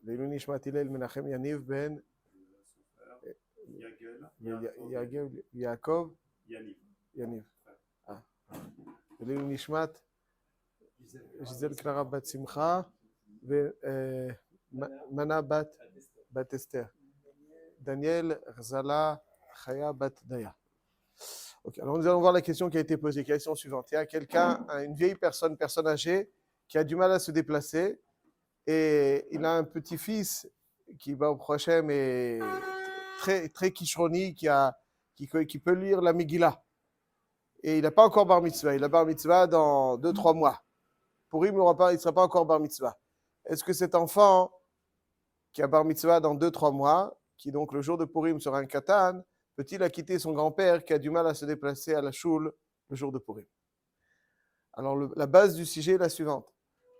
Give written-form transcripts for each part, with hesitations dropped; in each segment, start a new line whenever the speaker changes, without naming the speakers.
לעילוי נשמת הלל מנחם יניב בן יעקב יניב. לעילוי נשמת ז'יזל קלרה בת שמחה ומנה בת אסתר. Daniel Rzala Chaya Bat Daya. Okay, alors nous allons voir la question qui a été posée. Question suivante. Il y a quelqu'un, une vieille personne âgée, qui a du mal à se déplacer et il a un petit-fils qui va au prochain mais très kishroni, qui peut lire la Megillah. Et il n'a pas encore bar mitzvah. Il a bar mitzvah dans 2-3 mois. Pour lui, il ne sera pas encore bar mitzvah. Est-ce que cet enfant qui a bar mitzvah dans 2-3 mois, qui donc le jour de Purim sera un katan, peut-il acquitter son grand-père qui a du mal à se déplacer à la choule le jour de Purim? Alors la base du sujet est la suivante.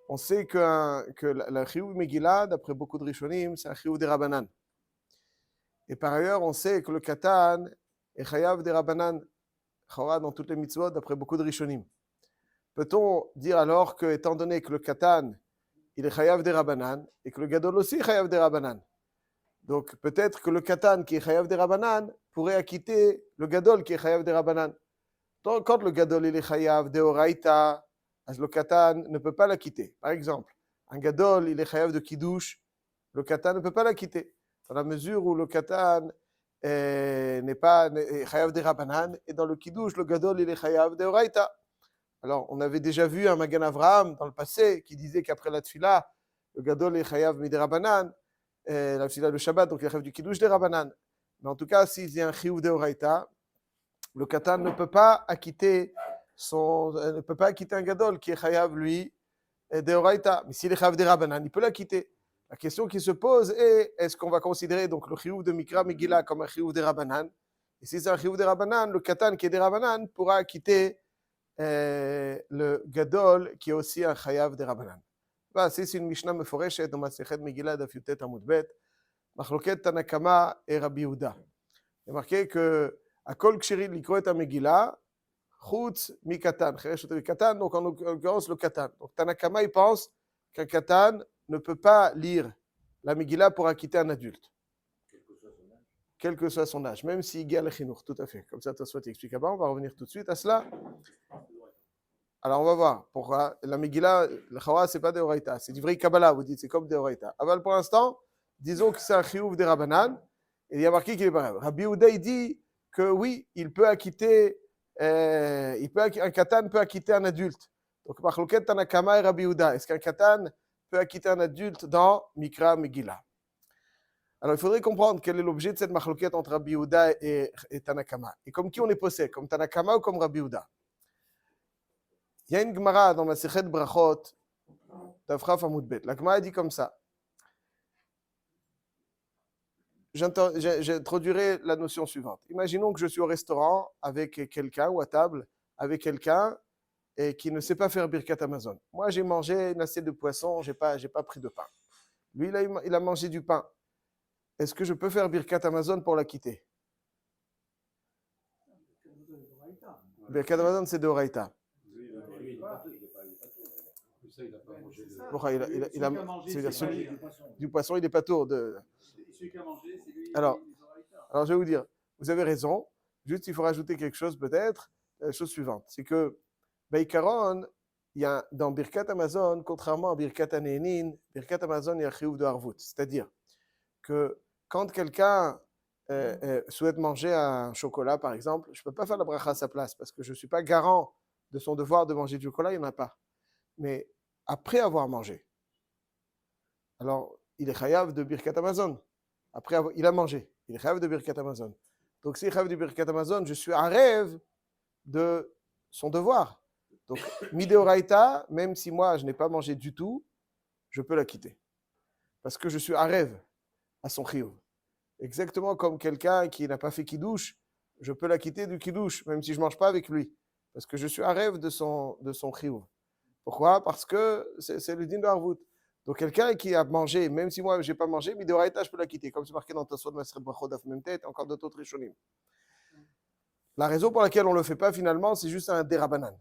On sait que la chiyuv Megillah, d'après beaucoup de rishonim, c'est un chiyuv des Rabbanan. Et par ailleurs, on sait que le katan est chayav des Rabbanan, chora dans toutes les mitzvot, d'après beaucoup de rishonim. Peut-on dire alors que, étant donné que le katan, il est chayav des Rabbanan, et que le gadol aussi est chayav des Rabbanan, donc peut-être que le katan qui est chayav des Rabbanan pourrait acquitter le gadol qui est chayav des Rabbanan. Donc, quand le gadol il est chayav de oraita, le katan ne peut pas l'acquitter. Par exemple, un gadol il est chayav de kiddush, le katan ne peut pas l'acquitter. Dans la mesure où le katan n'est pas chayav des Rabbanan, et dans le kiddush, le gadol il est chayav de oraita. Alors, on avait déjà vu un Magan Avraham dans le passé qui disait qu'après la tfila, le gadol est chayav midei Rabbanan, la tfila de Shabbat, donc il rêve du kiddush des Rabbanan. Mais en tout cas, s'il y a un chiyuv de oraita, le katan ne peut pas acquitter un gadol qui est chayav lui de oraita. Mais s'il est chayav des Rabbanan, il peut l'acquitter. La question qui se pose est, est-ce qu'on va considérer donc le chiyuv de Mikra Megillah comme un chiyuv des Rabbanan? Et si c'est un chiyuv des Rabbanan, le katan qui est des Rabbanan pourra acquitter le gadol qui est aussi un chayav des Rabbanan. C'est une Mishnah meforeshet dans Masechet Megillah daf Yutet Amud Bet, Machloket Tana Kama et Rabbi Yehuda. Il est marqué que Akol Kshiri likro et Megillah, Chutz mi Katan, Katan, donc en l'occurrence le Katan. Donc Tana Kama il pense qu'un Katan ne peut pas lire la Megillah pour acquitter un adulte. Quel que soit son âge, même s'il gagne le chinour, tout à fait. Comme ça, Tosfot explique avant, on va revenir tout de suite à cela. Alors, on va voir. Pour la Megillah, le Chawa, ce n'est pas de Horaïta, c'est du vrai Kabbalah, vous dites, c'est comme de Horaïta. Aval, pour l'instant, disons que c'est un chiyuv des Rabbanan, et il y a marqué qu'il est pas grave. Rabbi Yehuda, il dit que oui, il peut acquitter, un katan peut acquitter un adulte. Donc, Machloket Tanakama et Rabbi Yehuda, est-ce qu'un katan peut acquitter un adulte dans Mikra Megillah? Alors, il faudrait comprendre quel est l'objet de cette machloket entre Rabbi Yehuda et Tanakama. Et comme qui on est possède, comme Tanakama ou comme Rabbi Yehuda? Il y a une Gemara dans la Masechet Brachot, d'Afraf Amud Bet. La Gemara dit comme ça. J'introduirai la notion suivante. Imaginons que je suis au restaurant avec quelqu'un, ou à table, avec quelqu'un et qui ne sait pas faire Birkat Hamazon. Moi, j'ai mangé une assiette de poisson, j'ai pas pris de pain. Lui, il a mangé du pain. Est-ce que je peux faire Birkat Hamazon pour la quitter? Birkat Hamazon, c'est de Horaïta. Celui du poisson, il n'est pas tour de. Alors, je vais vous dire, vous avez raison. Juste, il faut rajouter quelque chose peut-être. La chose suivante, c'est que Baïkaron, il y a dans Birkat Hamazon, contrairement à Birkat Hanehenin, Birkat Hamazon, il y a chiyuv de harvut. C'est-à-dire que quand quelqu'un souhaite manger un chocolat, par exemple, je ne peux pas faire la bracha à sa place parce que je ne suis pas garant de son devoir de manger du chocolat, il n'y en a pas. Mais après avoir mangé, alors il est chayav de Birkat Hamazon. Après, il a mangé, il est chayav de Birkat Hamazon. Donc si il est chayav de Birkat Hamazon, je suis à rêve de son devoir. Donc, Mideoraita, même si moi je n'ai pas mangé du tout, je peux la quitter. Parce que je suis à rêve à son chiyuv. Exactement comme quelqu'un qui n'a pas fait kiddush, je peux la quitter du kiddush, même si je ne mange pas avec lui. Parce que je suis à rêve de son chiyuv. Pourquoi? Parce que c'est le din de harvut. Donc quelqu'un qui a mangé, même si moi je n'ai pas mangé, Mideoraita, je peux la quitter. Comme c'est marqué dans Tosfot Masechet Brachot daf Mem Tet, encore d'autres rishonim. La raison pour laquelle on ne le fait pas finalement, c'est juste un dérabanan.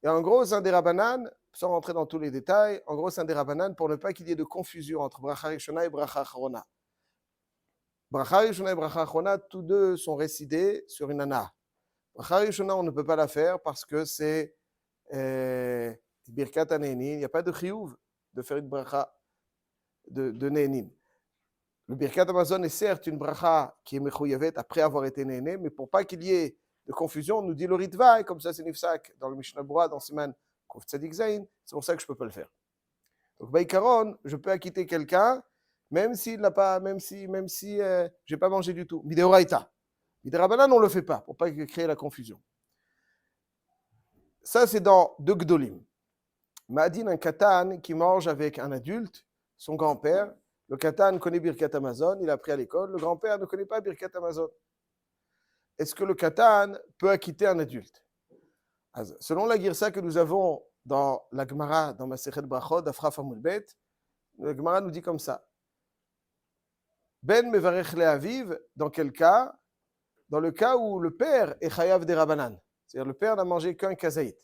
Et en gros, c'est un dérabanan sans rentrer dans tous les détails, en gros, c'est un des Rabbanan pour ne pas qu'il y ait de confusion entre Bracha Rishona et Bracha Acharona. Bracha Rishona et Bracha Acharona, tous deux sont récités sur une Ana. Bracha Rishona, on ne peut pas la faire parce que c'est Birkat HaNe'enin. Il n'y a pas de chiyuv de faire une bracha de Ne'enin. Le Birkat Hamazon est certes une bracha qui est mechuyavet après avoir été Ne'ené, mais pour pas qu'il y ait de confusion, on nous dit le Ritva, et comme ça c'est Nifsak dans le Mishnah Berurah, dans Siman Kuf Tzadik Zayin, c'est pour ça que je ne peux pas le faire. Donc, Baïkaron, je peux acquitter quelqu'un, même s'il n'a pas, même si je n'ai pas mangé du tout. Mideoraita. Miderabanan, on ne le fait pas, pour pas créer la confusion. Ça, c'est dans deux Gdolim. Ma'adin, un katan qui mange avec un adulte, son grand-père. Le katan connaît Birkat Hamazon, il a appris à l'école. Le grand-père ne connaît pas Birkat Hamazon. Est-ce que le katan peut acquitter un adulte? Selon la girsa que nous avons dans la Gemara, dans Masechet Brachot, d'Afraf Amud Bet, la Gemara nous dit comme ça. Ben mevarech le'aviv, dans quel cas? Dans le cas où le père est chayav des rabanan. C'est-à-dire le père n'a mangé qu'un kazaït.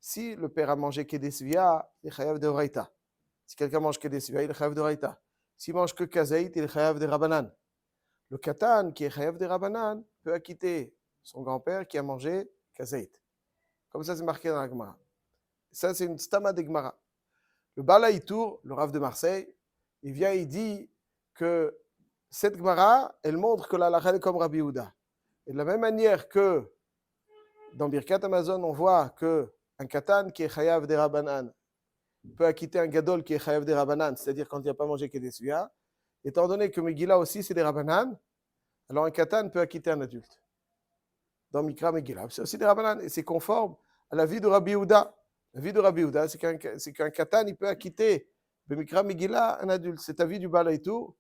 Si le père a mangé kedesvia, il est chayav de oraita. Si quelqu'un mange kedesvia, il est chayav de oraita. S'il mange que kazaït, il est chayav des rabanan. Le katan, qui est chayav des rabanan, peut acquitter son grand-père qui a mangé kazaït. Comme ça, c'est marqué dans la Gemara. Ça, c'est une stama de Gemara. Le Balaïtour, le Rav de Marseille, il vient, il dit que cette Gemara, elle montre que la halakha est comme Rabbi Yehuda. Et de la même manière que dans Birkat Hamazon, on voit qu'un katan qui est chayav des rabanan peut acquitter un gadol qui est chayav des rabanan, c'est-à-dire quand il n'a pas mangé que des suya. Étant donné que Megillah aussi c'est des rabanan, alors un katan peut acquitter un adulte. Dans Mikra Megillah, c'est aussi des rabanan et c'est conforme à la vie de Rabbi Yehuda. La vie de Rabbi Yehuda, c'est qu'un katan il peut acquitter de Mikra Megillah un adulte. C'est ta vie du Balaïtour.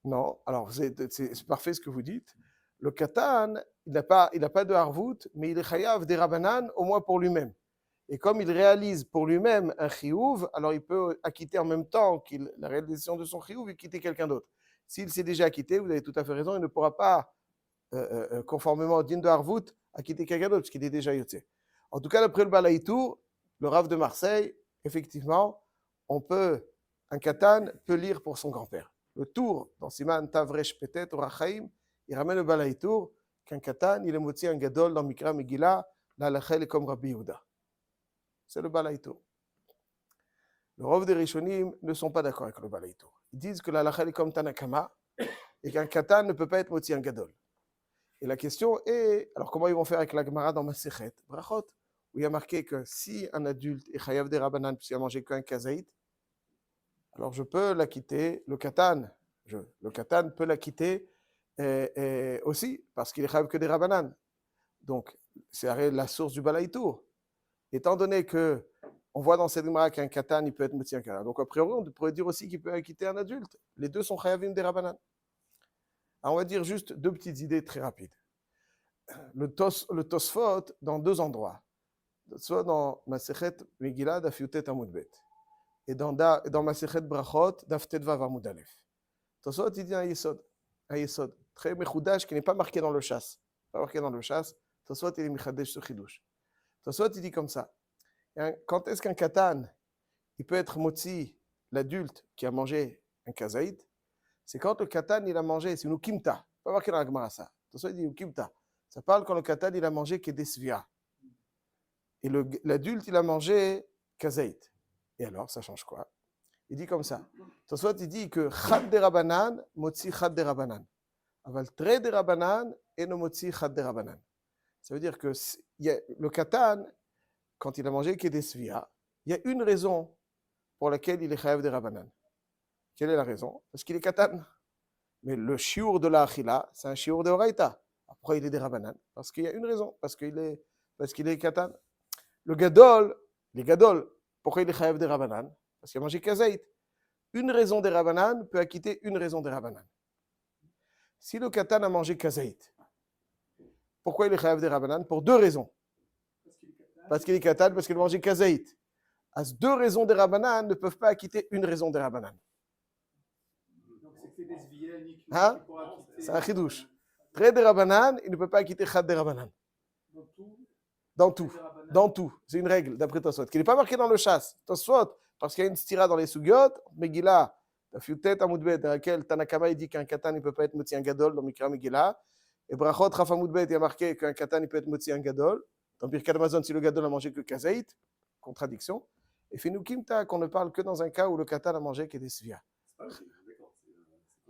Non, alors c'est parfait ce que vous dites. Le katan, il n'a pas de harvout, mais il est chayav des rabanan au moins pour lui-même. Et comme il réalise pour lui-même un chiyuv, alors il peut acquitter en même temps la réalisation de son chiyuv et quitter quelqu'un d'autre. S'il s'est déjà acquitté, vous avez tout à fait raison, il ne pourra pas, conformément au din de harvout, acquitter quelqu'un d'autre, parce qu'il est déjà yotzé. En tout cas, d'après le Balaïtour, le Rav de Marseille, effectivement, un katan peut lire pour son grand-père. Le tour, dans Siman Tavresh Petet, au Rachaim, il ramène le Balaïtour, qu'un katan, il est moti un gadol dans Mikra Megillah, la halakha est comme Rabbi Yehuda. C'est le Balaïtour. Le Rav des Rishonim ne sont pas d'accord avec le Balaïtour. Ils disent que la halakha est comme Tanakama, et qu'un katan ne peut pas être moti un gadol. Et la question est, alors comment ils vont faire avec la Gemara dans Masechet Brachot, où il y a marqué que si un adulte est chayav des rabanan, puisqu'il a mangé qu'un kazaït, alors je peux l'acquitter, le katan peut l'acquitter aussi, parce qu'il est chayav que des rabanan. Donc, c'est la source du Balaïtour. Étant donné que on voit dans cette Gemara qu'un katan, il peut être moti un katan. Donc, a priori, on pourrait dire aussi qu'il peut acquitter un adulte. Les deux sont chayavim des rabanan. Alors, on va dire juste deux petites idées très rapides. Le Tosfot dans deux endroits. Soit dans Masechet Megillah, Daf Yutet Amud Bet. Et dans Masechet Brachot, Daf Tetvav Amud Aleph. Tosfot, il dit un yesod. Très mechoudash, qui n'est pas marqué dans le chasse. Pas marqué dans le chasse. Tosfot, il est mechadesh sur chidouche. Tosfot, il dit comme ça. Quand est-ce qu'un katan, il peut être motzi, l'adulte qui a mangé un kazaït, c'est quand le katan, il a mangé, c'est une ukimta. Pas marqué dans la Gemara ça. Tosfot, il dit ukimta. Ça parle quand le katan, il a mangé kedesvia. Et l'adulte, il a mangé kazaït. Et alors, ça change quoi? Il dit comme ça. Tosfot, il dit que chad de rabanan, motzi chad de rabanan. Aval tre de rabanan, et no motzi chad de rabanan. Ça veut dire que le katan, quand il a mangé kedesvia, il y a une raison pour laquelle il est chayav de rabanan. Quelle est la raison? Parce qu'il est katan. Mais le shiur de la achila, c'est un shiur de oraita. Pourquoi il est des rabanan? Parce qu'il y a une raison. Parce qu'il est katan. Le gadol, les gadol, pourquoi il est chayav des rabanan? Parce qu'il a mangé kazaït. Une raison des rabanan peut acquitter une raison des rabanan. Si le katan a mangé kazaït, pourquoi il est chayav des rabanan? Pour deux raisons. Parce qu'il est katan, parce qu'il a mangé kazaït. As deux raisons des rabanan ne peuvent pas acquitter une raison des rabanan.
Donc c'est des sviel,
Hein? C'est un chidouche. Très des rabanan, il ne peut pas acquitter chad des rabanan. Dans tout. Dans tout. C'est une règle, d'après Tosfot, qui n'est pas marquée dans le chasse. Tosfot, parce qu'il y a une stira dans les sugyot, Megillah, la fioutet Amoudbet, dans laquelle Tanakama dit qu'un katan ne peut pas être motzi un gadol dans Mikra Megillah. Et Brachot Raf Amoudbet, il y a marqué qu'un katan il peut être motzi un gadol. Dans Birkat Hamazon, si le gadol a mangé que kazaït, contradiction. Et Finukimta, qu'on ne parle que dans un cas où le katan a mangé que des svia.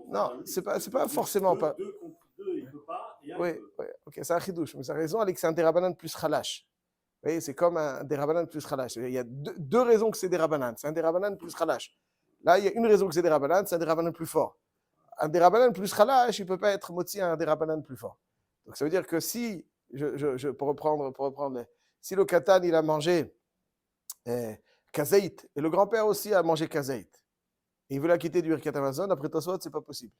Non, c'est pas forcément pas.
Deux contre deux, il ne peut pas.
Oui, ok, c'est un chidouche, mais ça a raison, Alex, c'est un dérabanan plus khalash. Vous voyez, c'est comme un dérabanan plus khalash. Il y a deux raisons que c'est dérabanan. C'est un dérabanan plus khalash. Là, il y a une raison que c'est dérabanan, c'est un dérabanan plus fort. Un dérabanan plus khalash, il ne peut pas être moti à un dérabanan plus fort. Donc ça veut dire que si, pour reprendre, si le katan, il a mangé kazaït, et le grand-père aussi a mangé kazaït, et il veut la quitter du Birkat Hamazon, après Tosfot, ce n'est pas possible.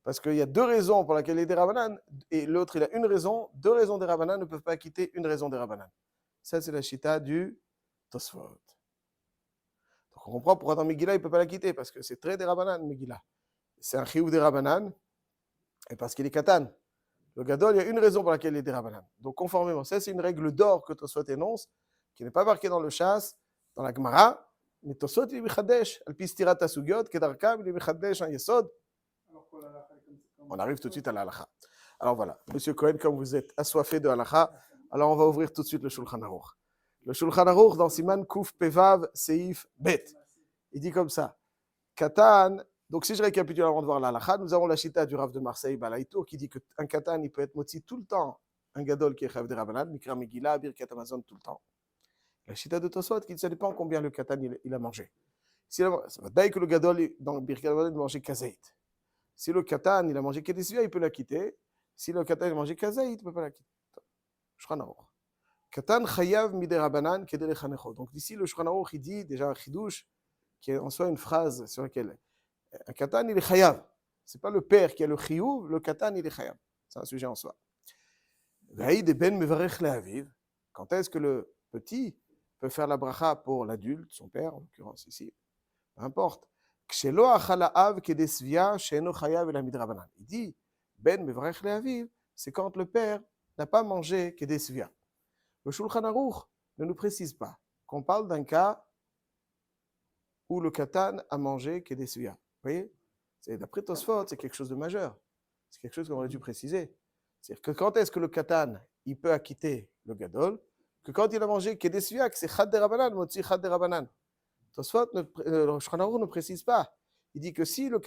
Parce qu'il y a deux raisons pour lesquelles il est des Rabbanan, et l'autre, il a une raison. Deux raisons des Rabbanan ne peuvent pas quitter une raison des Rabbanan. Ça, c'est la chita du Tosfot. Donc, on comprend pourquoi dans Megillah, il ne peut pas la quitter, parce que c'est très des Rabbanan, Megillah. C'est un chiyuv des Rabbanan, et parce qu'il est katan. Le gadol, il y a une raison pour laquelle il est des Rabbanan. Donc, conformément, ça, c'est une règle d'or que Tosfot énonce, qui n'est pas marquée dans le Shas, dans la Gemara, mais Tosfot, il est Michadesh, al pistirat asugyot, kedarkam, il est Michadesh en Yesod. On arrive tout de suite à la halakha. Alors voilà, Monsieur Cohen, comme vous êtes assoiffé de halakha, alors on va ouvrir tout de suite le Shulchan Aruch. Le Shulchan Aruch, dans Siman Kouf Pevav Seif Bet, il dit comme ça, Katan, donc si je récapitule avant de voir la halakha, nous avons la chita du Rav de Marseille, Balaïtour, qui dit qu'un Katan, il peut être motzi tout le temps, un Gadol qui est Chav de Rabbanan, Mikra Megillah, Birkat Hamazon tout le temps. La chita de Tosfot, qui dit ça dépend combien le Katan il a mangé. Ça va dire que le Gadol, dans Birkat Hamazon, il mangeait Kazaït. Si le katan, il a mangé kedesvia, il peut la quitter. Si le katan, il a mangé kazaït, il ne peut pas la quitter. Shulchan Aruch. Katan chayav midei Rabbanan kedei lechanecho. Donc ici, le Shulchan Aruch, il dit déjà un chidouche, qui est en soi une phrase sur laquelle un katan, il est chayav. Ce n'est pas le père qui a le chiyuv, le katan, il est chayav. C'est un sujet en soi. V'haïd ben mevarech le'aviv. Quand est-ce que le petit peut faire la bracha pour l'adulte, son père, en l'occurrence ici, peu importe. Il dit, Ben mevarech le'aviv, c'est quand le père n'a pas mangé kedesvia. Le Shulchan Aruch ne nous précise pas qu'on parle d'un cas où le katan a mangé kedesvia. Vous voyez, d'après Tosfot, c'est quelque chose de majeur. C'est quelque chose qu'on aurait dû préciser. C'est-à-dire que quand est-ce que le katan il peut acquitter le gadol, que quand il a mangé kedesvia, que c'est chad de Rabbanan, motzi chad de Rabbanan. Tosfot, le Shulchan Aruch ne précise pas. Il dit que si le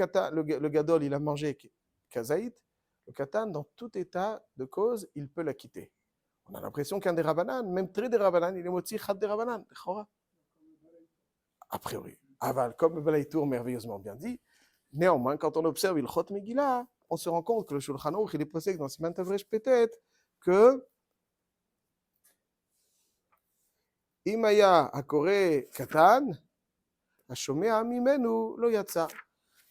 gadol il a mangé kazaït, le katan, dans tout état de cause, il peut la quitter. On a l'impression qu'un des Rabbanan, même très des Rabbanan, il est motzi chad des Rabbanan. A priori. Aval, comme le Balaïtour merveilleusement bien dit, néanmoins, quand on observe il Chot Megillah, on se rend compte que le Shulchan Aruch, il est posé dans Siman Tavresh peut-être que Imaya Akore Katan, Hashomea Mimenu Lo Yatsa.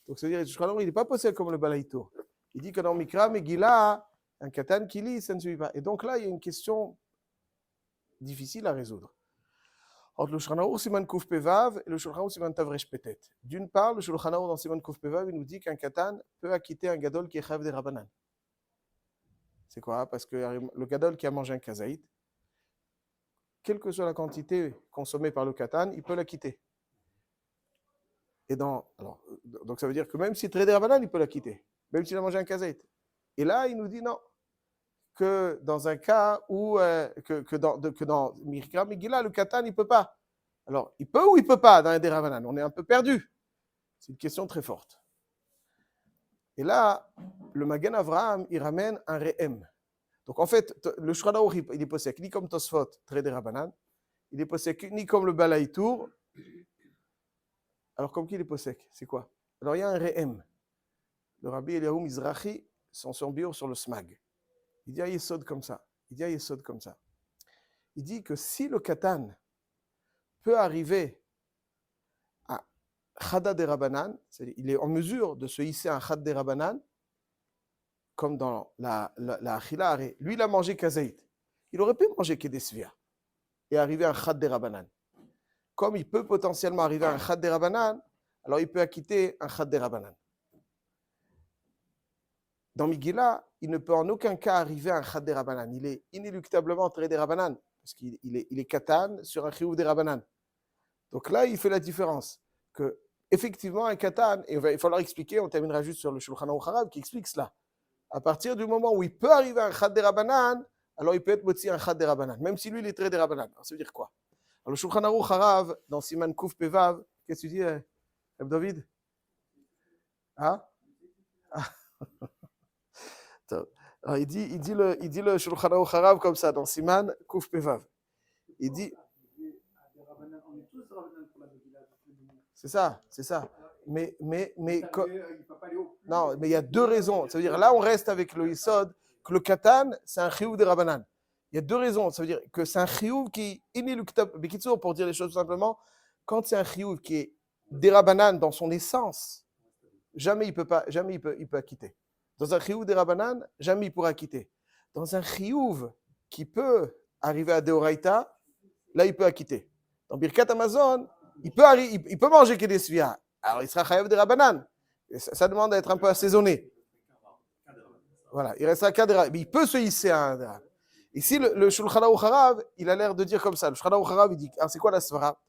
Donc, c'est-à-dire que le Shulchan Aruch, il n'est pas posé comme le Balaïtour. Il dit que dans Mikra Megillah, un katan qui lit, ça ne suffit pas. Et donc là, il y a une question difficile à résoudre. Entre le Shulchan Aruch Siman Kouf Pevav et le Shulchan Aruch Siman Tavresh peut-être. D'une part, le Shulchan Aruch dans Siman Kouf Pevav, il nous dit qu'un katan peut acquitter un gadol qui est chayav des Rabbanan. C'est quoi? Parce que le gadol qui a mangé un kazaït, quelle que soit la quantité consommée par le katan, il peut l'acquitter. Et donc ça veut dire que même si très des Rabbanan, il peut l'acquitter. Même s'il a mangé un kazaït. Et là, il nous dit non. Que dans un cas où, que dans Mikra Megillah, le katan, il ne peut pas. Alors, il peut ou il ne peut pas dans un des Rabbanan? On est un peu perdu. C'est une question très forte. Et là, le Magen Avraham, il ramène un re'em. Donc, en fait, le Shulchan Aruch, il est possède ni comme Tosfot, très des Rabbanan. Il est possède ni comme le Balaïtour. Alors, comme qui il est possède? C'est quoi? Alors, il y a un re'em. Le Rabbi Eliyahu Mizrahi, son biur sur le Smag. Il dit à Yesod comme ça. Il dit que si le katan peut arriver à Chada de Rabbanan, c'est-à-dire il est en mesure de se hisser à un Chad de Rabbanan, comme dans la Achila, lui il a mangé kazaït. Il aurait pu manger kedesvia et arriver à un Chad de Rabbanan. Comme il peut potentiellement arriver à un Chad de Rabbanan, alors il peut acquitter un Chad de Rabbanan. Dans Megillah, il ne peut en aucun cas arriver à un chad des rabanan. Il est inéluctablement très des rabanan, parce qu'il est katan sur un chiyuv des rabanan. Donc là, il fait la différence. Que, effectivement, un katan, et il va falloir expliquer, on terminera juste sur le Shulchan Aruch Harav qui explique cela. À partir du moment où il peut arriver à un chad des rabanan, alors il peut être motzi un chad des rabanan, même si lui, il est très des rabanan. Alors, ça veut dire quoi? Alors, le Shulchan Aruch Harav, dans Siman Kuf Pevav, qu'est-ce que tu dis, Reb David? Hein? Alors, il dit le Shulchan Aruch Harav comme ça, dans Siman Kuf Pevav. Il dit... C'est ça. Mais non, mais il y a deux raisons. Ça veut dire, là, on reste avec le Yisod, que le Katan, c'est un chiyuv de Rabbanan. Il y a deux raisons. Ça veut dire que c'est un chiyuv qui est inéluctable. Mais pour dire les choses simplement, quand c'est un chiyuv qui est des Rabbanan dans son essence, jamais il peut acquitter. Dans un chiyuv des Rabbanan, jamais il pourra quitter. Dans un chiyuv qui peut arriver à Deoraita, là, il peut acquitter. Dans Birkat Hamazon, il peut manger que des svia. Alors, il sera chayav de Rabbanan. Ça demande d'être un peu assaisonné. Voilà, il restera kadra. Mais il peut se hisser à un drap. Ici, le Shulchan Aruch Harav, il a l'air de dire comme ça. Le Shulchan Aruch Harav, il dit, c'est quoi la svara?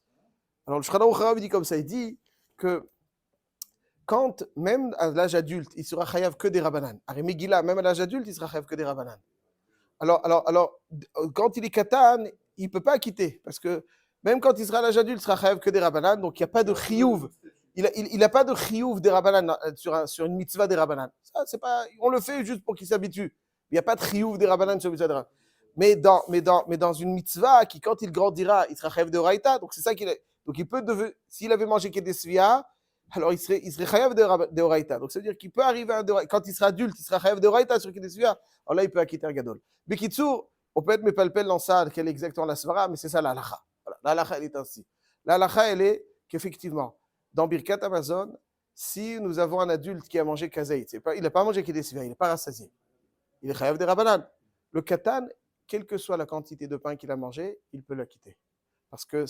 Alors, le Shulchan Aruch Harav, il dit comme ça. Il dit que quand, même à l'âge adulte, il sera chayav que des Rabbanan. Ari Megillah, même à l'âge adulte, il sera chayav que des Rabbanan. Alors, quand il est katan, il ne peut pas quitter. Parce que même quand il sera à l'âge adulte, il sera chayav que des Rabbanan. Donc, il n'y a pas de chiyuv. Il n'a pas de chiyuv des Rabbanan sur une mitzvah des Rabbanan. Ça, c'est pas, on le fait juste pour qu'il s'habitue. Il n'y a pas de chiyuv des Rabbanan sur une mitzvah des Rabbanan. Mais dans une mitzvah qui, quand il grandira, il sera chayav de Oraita. Donc, c'est ça qu'il est. Donc, il peut s'il avait mangé des svia, alors il serait chayav de Oraita. Donc, ça veut dire qu'il peut arriver à quand il sera adulte, il sera chayav de Oraita sur des svia. Alors là, il peut acquitter un gadol. Bekitsour, on peut être mépalpel dans ça, quelle est exactement la svara, mais c'est ça la halacha. Voilà. La halacha, elle est ainsi. La halacha, elle est qu'effectivement, dans Birkat Hamazon, si nous avons un adulte qui a mangé kazaït, il n'a pas mangé kedesvia, il n'est pas rassasié. Il est chayav de Rabbanan. Le katan, quelle que soit la quantité de pain qu'il a mangé, il peut l'acquitter. Parce que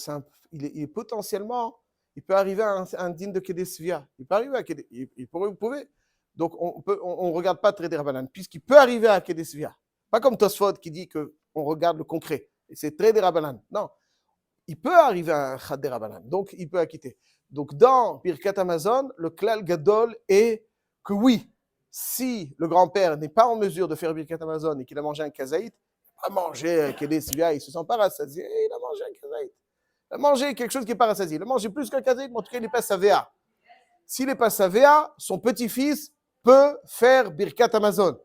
il est potentiellement, il peut arriver à un digne de kedesvia. Il peut arriver à kedesvia. Il pourrait. Donc on ne regarde pas très des Rabbanan, puisqu'il peut arriver à kedesvia. Pas comme Tosfot qui dit qu'on regarde le concret. Et c'est très des Rabbanan. Non. Il peut arriver à un chad des Rabbanan. Donc il peut acquitter. Donc, dans Birkat Hamazon, le klal gadol est que oui, si le grand-père n'est pas en mesure de faire Birkat Hamazon et qu'il a mangé un kazaït, il a mangé il ne se sent pas rassasié, il a mangé un kazaït. Il a mangé quelque chose qui n'est pas rassasié. Il a mangé plus qu'un kazaït, mais en tout cas, il n'est pas savéa. S'il n'est pas savéa, son petit-fils peut faire Birkat Hamazon.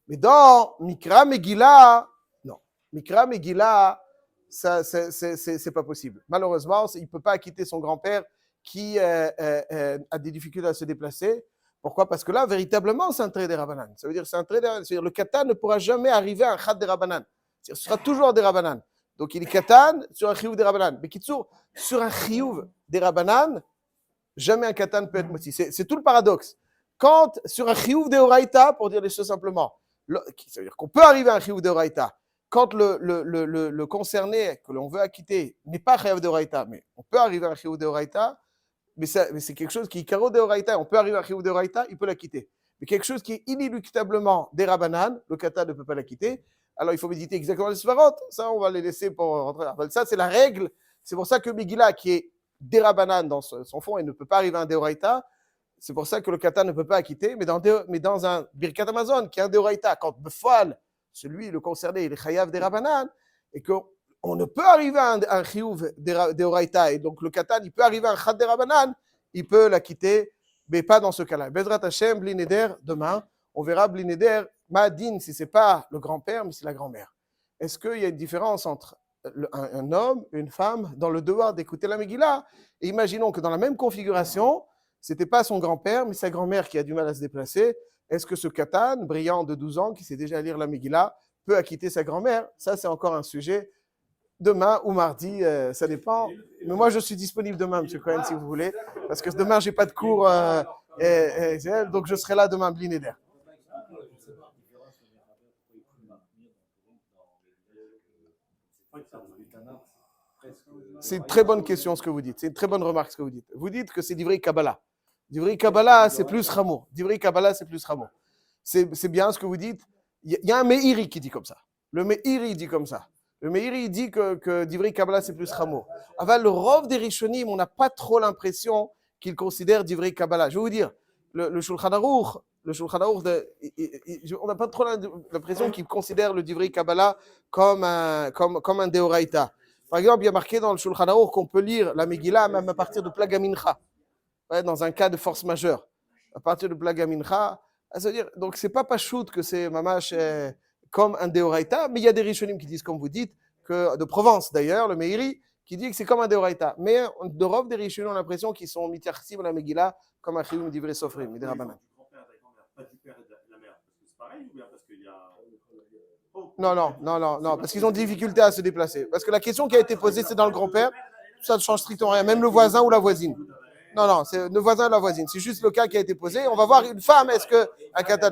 Mais dans Mikra Megillah, non. Mikra Megillah, ça, c'est pas possible. Malheureusement, il ne peut pas acquitter son grand-père qui a des difficultés à se déplacer. Pourquoi? Parce que là, véritablement, c'est un trait des Rabbanan. Ça veut dire le katan ne pourra jamais arriver à un chad des Rabbanan. Ce sera toujours des Rabbanan. Donc, il est katan sur un chiyuv des Rabbanan. Mais sur un chiyuv des Rabbanan, jamais un katan peut être moti. C'est tout le paradoxe. Quand, sur un chiyuv des Oraita, pour dire les choses simplement, ça veut dire qu'on peut arriver à un chiyuv des Oraita. Quand le concerné que l'on veut acquitter n'est pas chayav de Oraita, mais on peut arriver à un chiyuv de Oraita, mais c'est quelque chose qui est karo de Oraita, on peut arriver à un chiyuv de Oraita, il peut l'acquitter. Mais quelque chose qui est inéluctablement des Rabbanan, le katan ne peut pas l'acquitter. Alors il faut méditer exactement les svarot, ça on va les laisser pour rentrer. Ça c'est la règle, c'est pour ça que Megillah qui est des Rabbanan dans son fond et ne peut pas arriver à un Deoraita, c'est pour ça que le katan ne peut pas acquitter, mais dans un Birkat Hamazon qui est un Deoraita, quand Befal, celui, le concerné, il est chayav des Rabbanan, et qu'on ne peut arriver à un chiyuv des Oraita, et donc le katan, il peut arriver à un chad des Rabbanan, il peut l'acquitter, mais pas dans ce cas-là. Bezrat Hashem, Blineder, demain, on verra Blineder, Ma'adin, si ce n'est pas le grand-père, mais c'est la grand-mère. Est-ce qu'il y a une différence entre un homme, une femme, dans le devoir d'écouter la Megillah? Et imaginons que dans la même configuration, ce n'était pas son grand-père, mais sa grand-mère qui a du mal à se déplacer. Est-ce que ce katan, brillant de 12 ans, qui sait déjà lire la Megillah, peut acquitter sa grand-mère? Ça, c'est encore un sujet. Demain ou mardi, ça dépend. Mais moi, je suis disponible demain, M. Cohen, si vous voulez, parce que demain, je n'ai pas de cours, donc je serai là demain, Blineder. C'est une très bonne question ce que vous dites. C'est une très bonne remarque ce que vous dites. Vous dites que c'est d'Ivrei Kabbalah. D'Ivrei Kabbalah, c'est plus Rameau. D'Ivrei Kabbalah, c'est plus Rameau. C'est bien ce que vous dites. Il y a un Meiri qui dit comme ça. Le Meiri dit comme ça. Le Meiri dit que Divrei Kabbalah, c'est plus Ramo. Aval, le Rov des Rishonim, on n'a pas trop l'impression qu'il considère Divrei Kabbalah. Je vais vous dire, le Shulchan Aruch, on n'a pas trop l'impression qu'il considère le Divrei Kabbalah comme un Deoraita. Par exemple, il y a marqué dans le Shulchan Aruch qu'on peut lire la Megillah même à partir de Plaga Mincha, dans un cas de force majeure. À partir de Plaga Mincha, c'est-à-dire, donc c'est pas Pachout que c'est Mamash comme un Deoraita, mais il y a des Rishonim qui disent, comme vous dites, que, de Provence d'ailleurs, le Meiri, qui dit que c'est comme un Deoraita. Mais de Rov des Rishonim, on a l'impression qu'ils sont mitiarsim à la Megillah comme un Chiyum d'Ivrei Sofrim, des Rabbanan. Non, parce qu'ils ont des difficultés à se déplacer. Parce que la question qui a été posée, c'est dans le grand-père, ça ne change strictement rien, même le voisin ou la voisine. Non, c'est le voisin et la voisine. C'est juste le cas qui a été posé. On va voir une femme, est-ce qu'un katat